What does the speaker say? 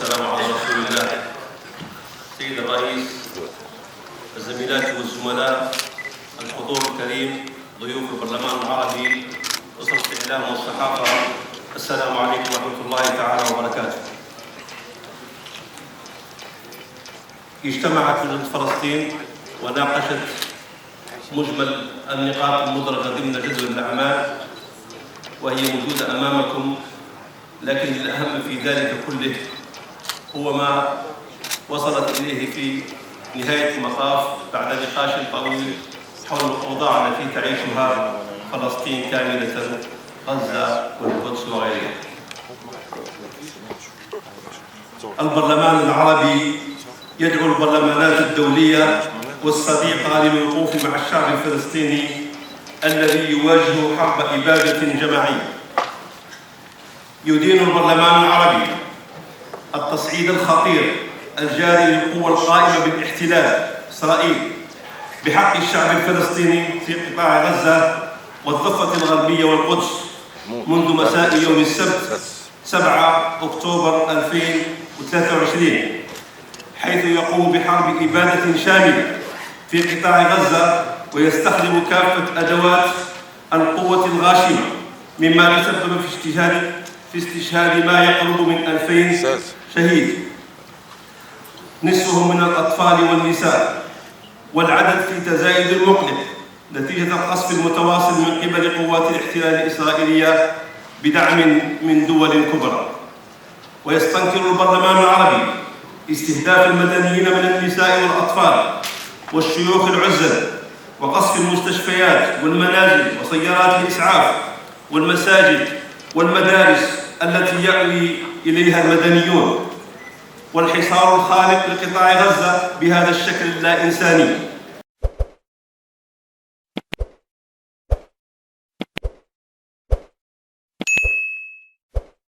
والسلام على رسول الله. سيد الرئيس، الزميلات والزملاء، الحضور الكريم، ضيوف البرلمان العربي، أسرة الإعلام والصحافة، السلام عليكم ورحمة الله تعالى وبركاته. اجتمعت لجنة فلسطين وناقشت مجمل النقاط المدرجة ضمن جدول الأعمال وهي موجودة أمامكم، لكن الأهم في ذلك كله هو ما وصلت إليه في نهاية المطاف بعد نقاش طويل حول الأوضاع التي تعيشها فلسطين كاملة، غزة والقدس وغيرها. البرلمان العربي يدعو البرلمانات الدولية والصديقة للوقوف مع الشعب الفلسطيني الذي يواجه حرب إبادة جماعية. يدين البرلمان العربي التصعيد الخطير الجاري للقوى القائمة بالاحتلال إسرائيل بحق الشعب الفلسطيني في قطاع غزة والضفة الغربية والقدس منذ مساء يوم السبت 7 أكتوبر 2023، حيث يقوم بحرب إبادة شاملة في قطاع غزة ويستخدم كافة أدوات القوة الغاشمة، مما تسبب في استشهاد ما يقرب من 2000 شهيد، نصفهم من الأطفال والنساء، والعدد في تزايد مقلق نتيجة القصف المتواصل من قبل قوات الاحتلال الإسرائيلية بدعم من دول كبرى. ويستنكر البرلمان العربي استهداف المدنيين من النساء والأطفال والشيوخ العزل وقصف المستشفيات والمنازل وسيارات الإسعاف والمساجد والمدارس التي يأوي إليها المدنيون، والحصار الخانق لقطاع غزة بهذا الشكل اللا إنساني